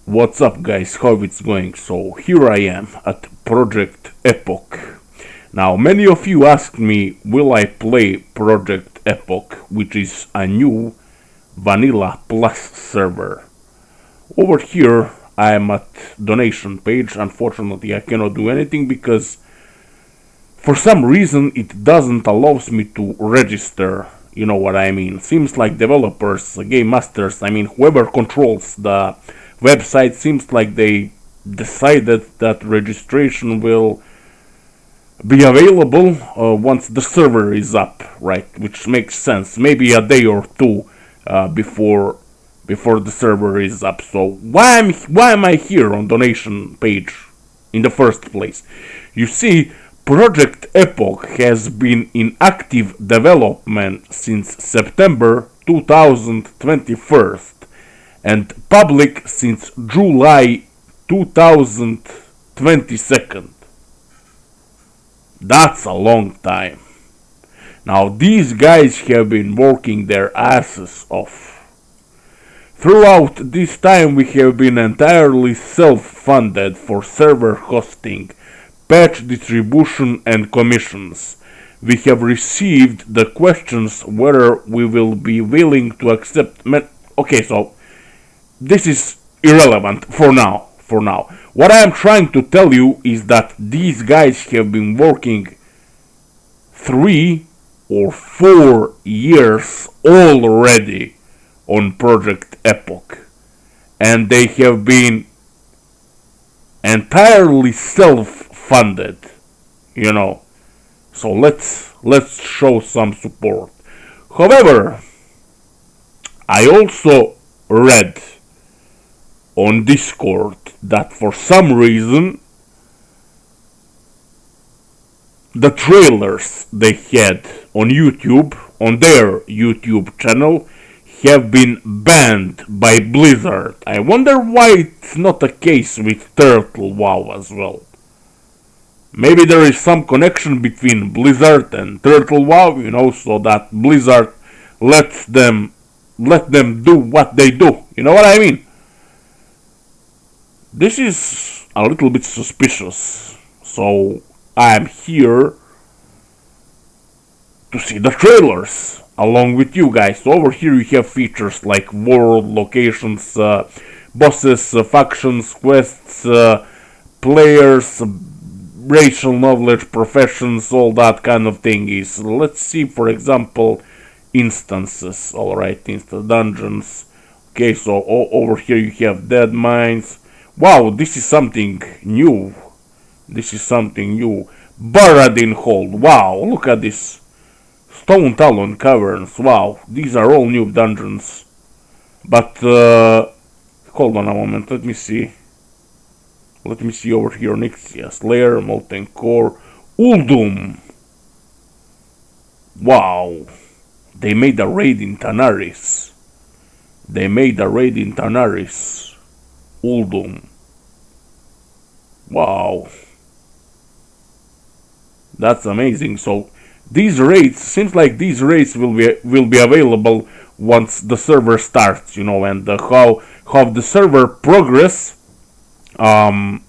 What's up guys, how it's going? So here I am at Project Epoch. Now many of you asked me will I play Project Epoch, which is a new Vanilla Plus server. Over here I am at donation page. Unfortunately I cannot do anything because for some reason it doesn't allows me to register. You know what I mean? Seems like developers, game masters, whoever controls the website, seems like they decided that registration will be available once the server is up, right? Which makes sense. Maybe a day or two before the server is up. So why am I here on donation page in the first place? You see, Project Epoch has been in active development since September 2021 and public since July 2022. That's a long time. Now these guys have been working their asses off. Throughout this time we have been entirely self-funded for server hosting, patch distribution and commissions. We have received the questions whether we will be willing to accept. Okay, so this is irrelevant for now. What I am trying to tell you is that these guys have been working 3 or 4 years already on Project Epoch, and they have been entirely self-funded, you know. So let's show some support. However, I also read on Discord that for some reason the trailers they had on YouTube, on their YouTube channel, have been banned by Blizzard. I wonder why it's not the case with Turtle WoW as well. Maybe there is some connection between Blizzard and Turtle WoW, you know, so that Blizzard let them do what they do. You know what I mean? This is a little bit suspicious. So I am here to see the trailers along with you guys. So over here you have features like world, locations, bosses, factions, quests, players, racial knowledge, professions, all that kind of thing is. Let's see, for example, instances. Alright, instant dungeons. Okay, so over here you have dead mines. Wow, this is something new. Paladin hold. Wow, look at this. Stone Talon caverns. Wow, these are all new dungeons. But hold on a moment. Let me see over here. Nixia Slayer, Molten Core, Uldum. Wow, they made a raid in Tanaris. Uldum. Wow, that's amazing. So these raids, seems like these raids will be available once the server starts, you know, and how the server progress. They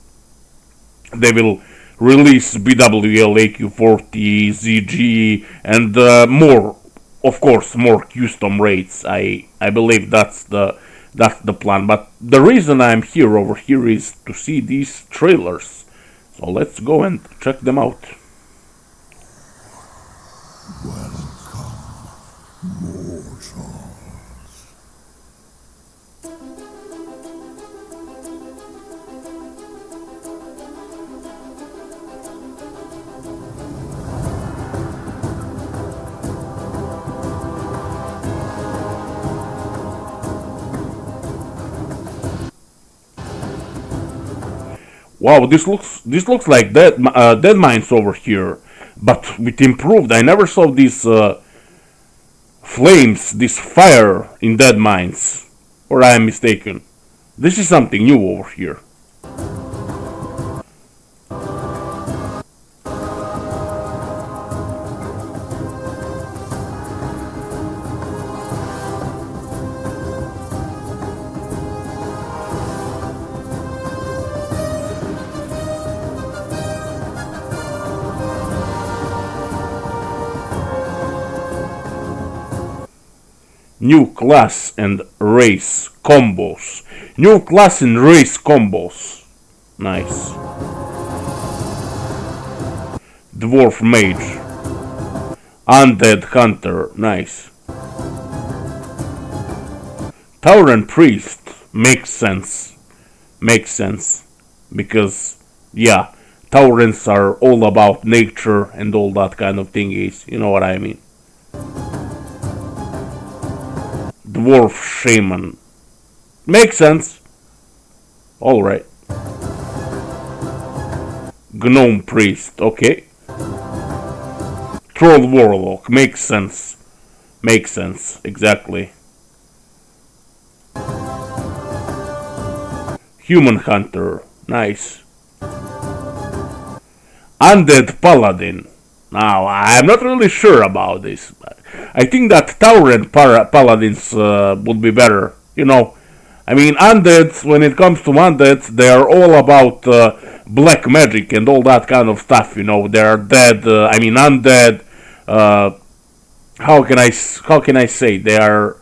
will release BWL, AQ40, ZG, and more, of course, more custom raids. I believe that's the plan. But the reason I'm here over here is to see these trailers. So let's go and check them out. Welcome, mortals. Wow, this looks like dead mines over here, but with improved. I never saw these flames, this fire in dead mines, or I am mistaken. This is something new over here. New class and race combos. New class and race combos. Nice. Dwarf mage. Undead hunter. Nice. Tauren priest. Makes sense. Makes sense. Because, yeah, Taurens are all about nature and all that kind of thingies. You know what I mean. Dwarf shaman. Makes sense. Alright. Gnome priest. Okay. Troll warlock. Makes sense. Makes sense. Exactly. Human hunter. Nice. Undead paladin. Now, I'm not really sure about this, but I think that Tauren paladins would be better. You know, I mean, undeads, when it comes to undeads, they are all about black magic and all that kind of stuff, you know. They are dead, I mean, undead, how can I say, they are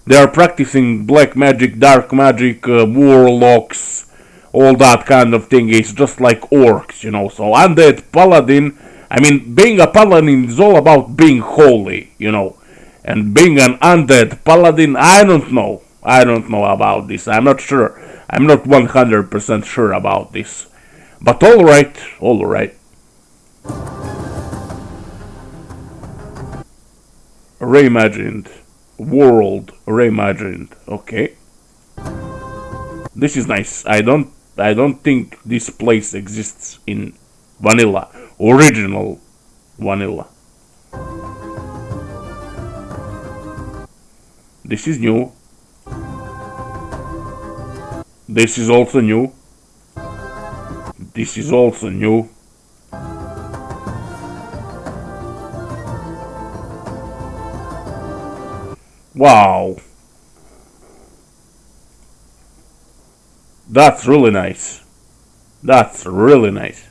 practicing black magic, dark magic, warlocks, all that kind of thing. It's just like orcs, you know. So undead paladin, I mean, being a paladin is all about being holy, you know. And being an undead paladin, I don't know about this. I'm not sure. I'm not 100% sure about this. But alright. Reimagined. World reimagined. Okay. This is nice. I don't think this place exists in vanilla. Original vanilla. This is new. This is also new. This is also new. Wow. That's really nice. That's really nice.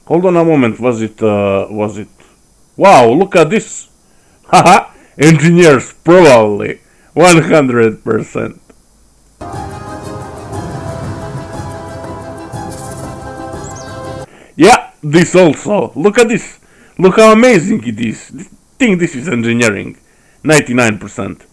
Hold on a moment, was it? Wow, look at this! Haha! Engineers, probably! 100%. Yeah, this also. Look at this! Look how amazing it is! I think this is engineering. 99%.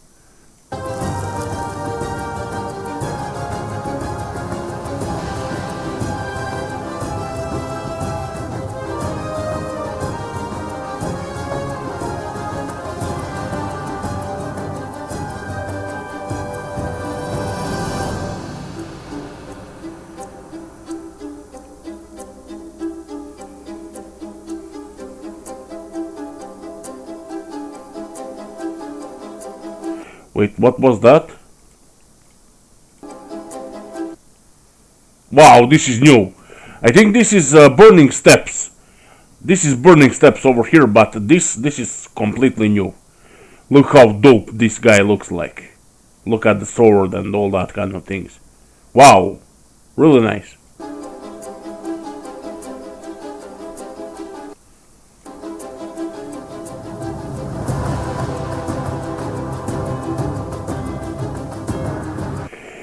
Wait, what was that? Wow, this is new. I think this is burning steps. This is burning steps over here, but this is completely new. Look how dope this guy looks like. Look at the sword and all that kind of things. Wow, really nice.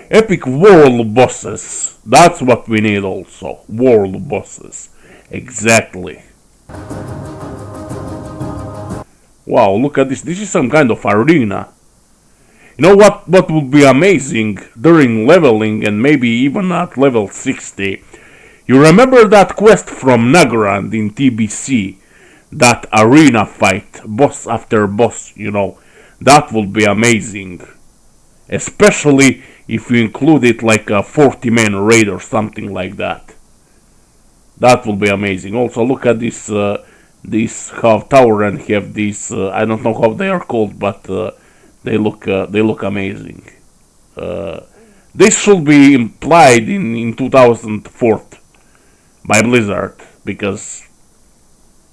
Epic world bosses. That's what we need also. World bosses. Exactly. Wow, look at this. This is some kind of arena. You know what would be amazing during leveling and maybe even at level 60? You remember that quest from Nagrand in TBC? That arena fight, boss after boss, you know. That would be amazing. Especially if you include it like a 40-man raid or something like that. That will be amazing. Also, look at this, this how Tauren have these, I don't know how they are called, but they look amazing. This should be implied in 2004 by Blizzard, because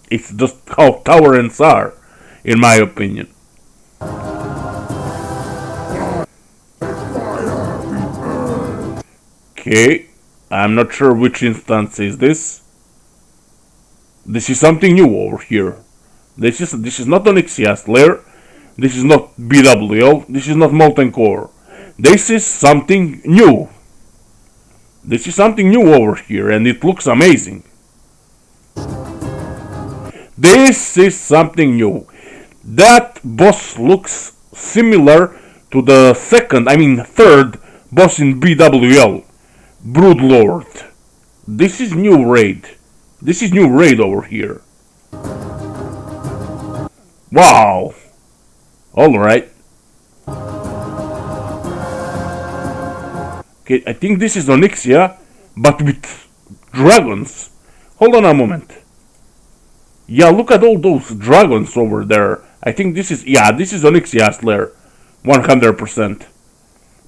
it's just how Taurens are, in my opinion. Okay, I'm not sure which instance is this. This is something new over here. This is not Onyxias layer. This is not BWL. This is not Molten Core. This is something new. This is something new over here, and it looks amazing. This is something new. That boss looks similar to the third boss in BWL, Broodlord. This is new raid. This is new raid over here. Wow. Alright. Okay, I think this is Onyxia, but with dragons. Hold on a moment. Yeah, look at all those dragons over there. I think this is Onyxia's lair. 100%.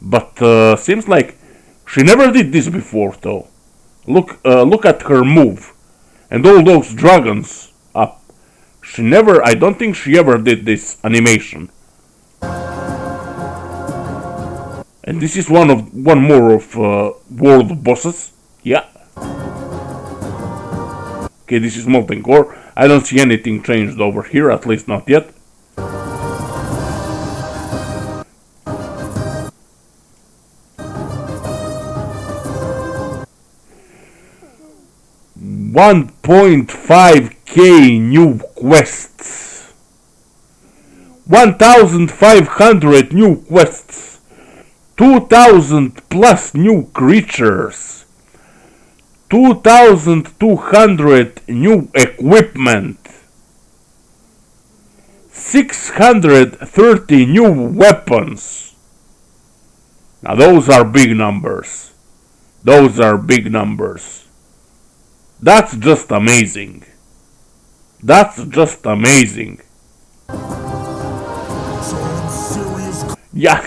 But seems like she never did this before though. Look at her move. And all those dragons up. I don't think she ever did this animation. And this is one more of world bosses. Yeah. Okay, this is Molten Core. I don't see anything changed over here, at least not yet. $1.5k new quests. 1,500 new quests. 2,000 plus new creatures. 2,200 new equipment. 630 new weapons. Now those are big numbers. Those are big numbers. That's just amazing. That's just amazing. Yeah,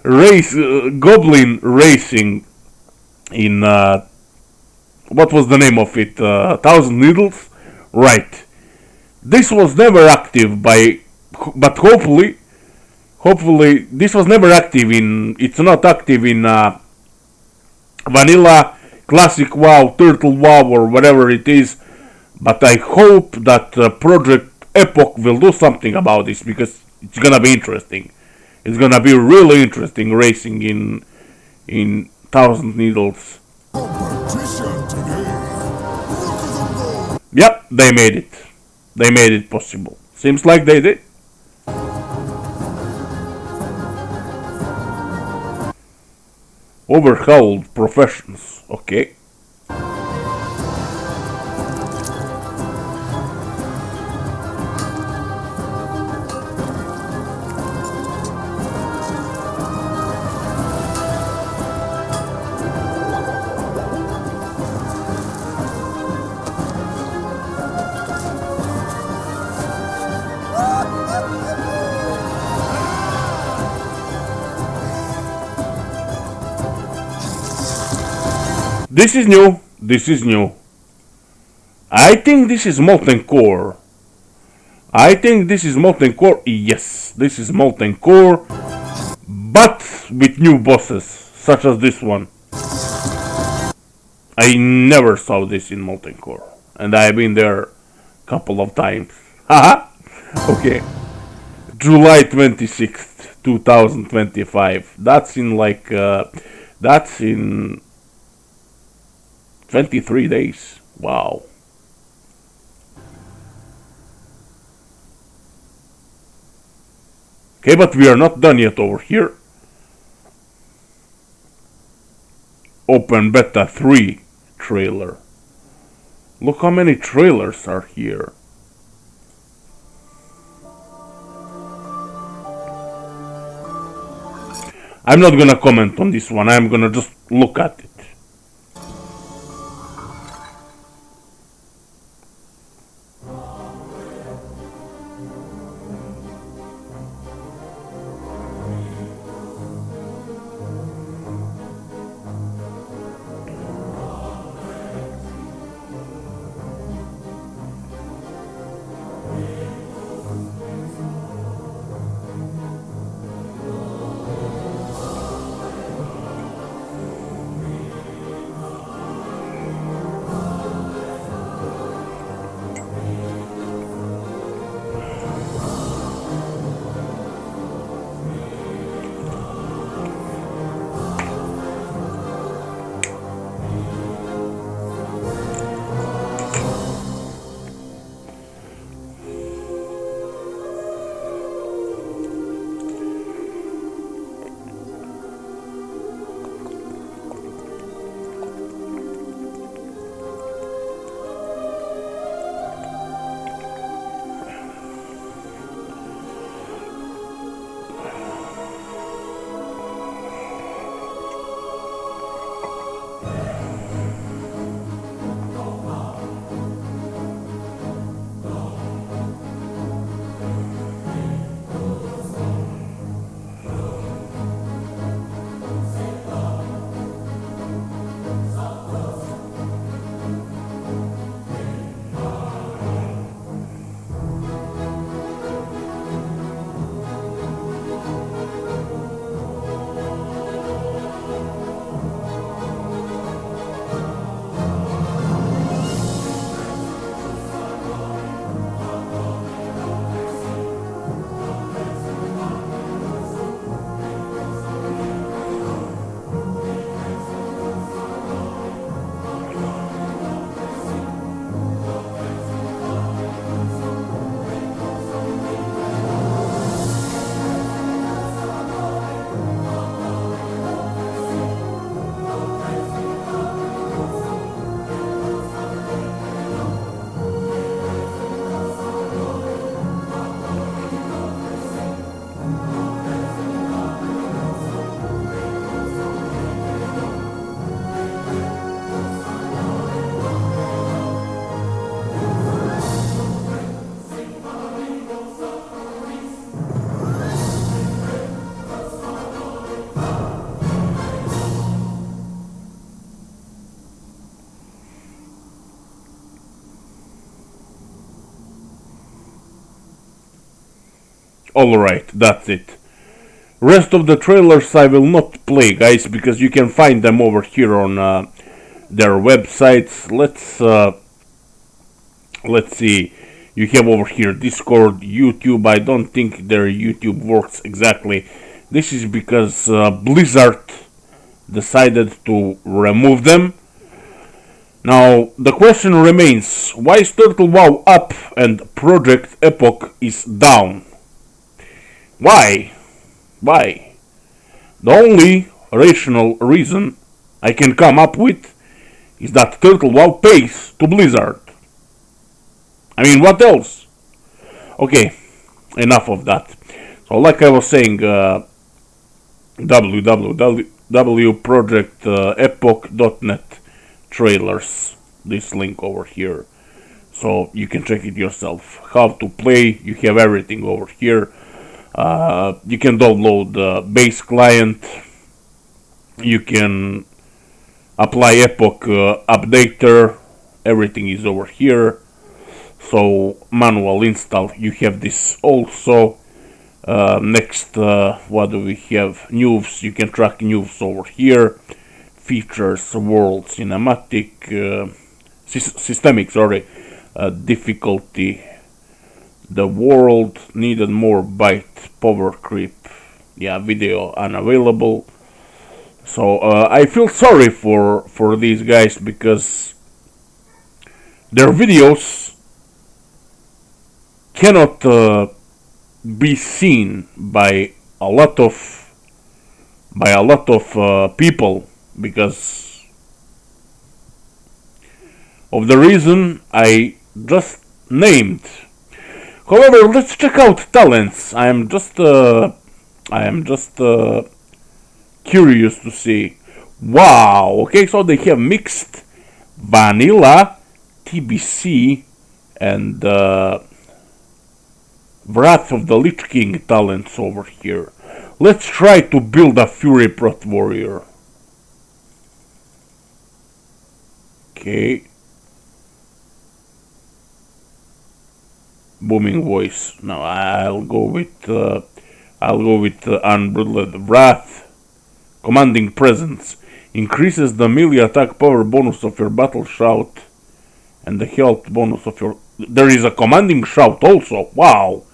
Goblin Racing in what was the name of it? 1,000 Needles? Right. This was never active but hopefully this was never active it's not active in Vanilla, Classic WoW, Turtle WoW, or whatever it is. But I hope that Project Epoch will do something about this, because it's gonna be interesting. It's gonna be really interesting racing in 1,000 Needles. Yep, they made it. They made it possible. Seems like they did. Overhauled professions. Okay. This is new. This is new. I think this is Molten Core. I think this is Molten Core. Yes, this is Molten Core, but with new bosses, such as this one. I never saw this in Molten Core, and I've been there a couple of times. Haha. Okay. July 26th, 2025. That's in that's in 23 days. Wow. Okay, but we are not done yet over here. Open Beta 3 trailer. Look how many trailers are here. I'm not gonna comment on this one. I'm gonna just look at it. Alright, that's it. Rest of the trailers I will not play, guys, because you can find them over here on their websites. Let's see. You have over here Discord, YouTube. I don't think their YouTube works exactly. This is because Blizzard decided to remove them. Now the question remains: why is Turtle WoW up and Project Epoch is down? Why? Why? The only rational reason I can come up with is that Turtle WoW pays to Blizzard. I mean, what else? Okay, enough of that. So, like I was saying, www.projectepoch.net trailers. This link over here, so you can check it yourself. How to play? You have everything over here. You can download the base client. You can apply Epoch updater. Everything is over here. So manual install. You have this also. Next, what do we have? News. You can track news over here. Features, world, cinematic, systemic. Sorry, difficulty. The world needed more byte, power creep. Yeah, video unavailable. So I feel sorry for these guys because their videos cannot be seen by a lot of people because of the reason I just named. However, let's check out talents. I am just curious to see. Wow. Okay, so they have mixed vanilla, TBC, and Wrath of the Lich King talents over here. Let's try to build a Fury Prot warrior. Okay. Booming voice. Now I'll go with Unbridled Wrath. Commanding presence increases the melee attack power bonus of your battle shout and the health bonus of your. There is a commanding shout also. Wow,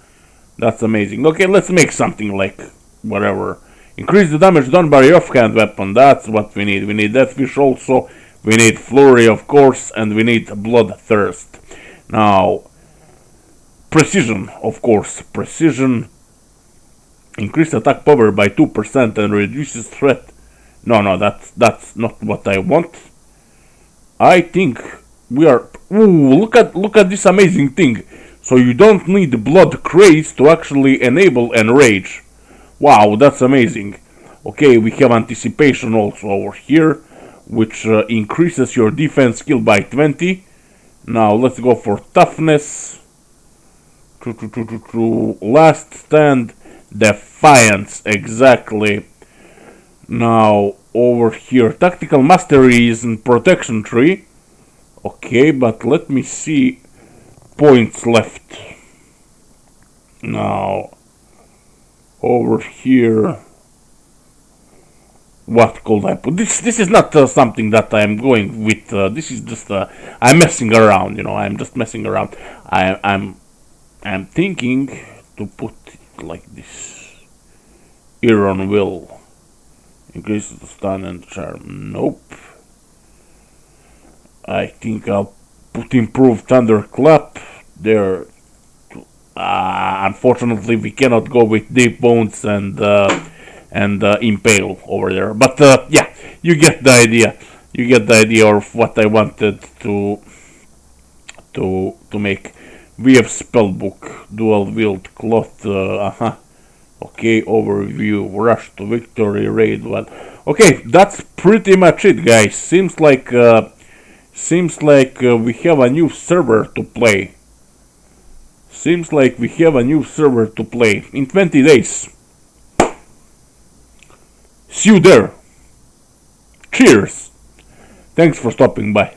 that's amazing. Okay, let's make something like whatever. Increase the damage done by your offhand weapon. That's what we need. We need Deathwish also. We need Flurry, of course, and we need Bloodthirst. Now. Precision, of course. Precision. Increase attack power by 2% and reduces threat. No, that's not what I want. I think we are. Ooh, look at this amazing thing. So you don't need Blood Craze to actually enable Enrage. Wow, that's amazing. Okay, we have Anticipation also over here, which increases your defense skill by 20. Now let's go for Toughness. Last Stand, Defiance, exactly. Now over here, Tactical Mastery is in Protection tree. Okay, but let me see points left. Now over here, what could I put? This is not something that I'm going with. This is just I'm messing around. You know, I'm just messing around. I'm thinking to put it like this. Iron Will increases the stun and charm. Nope. I think I'll put improved Thunderclap there. Unfortunately, we cannot go with Deep Bones and Impale over there. But yeah, you get the idea. You get the idea of what I wanted to make. We have Spellbook, Dual Wield, Cloth, okay, Overview, Rush to Victory, Raid 1. Okay, that's pretty much it, guys. Seems like we have a new server to play. Seems like we have a new server to play in 20 days. See you there. Cheers. Thanks for stopping by.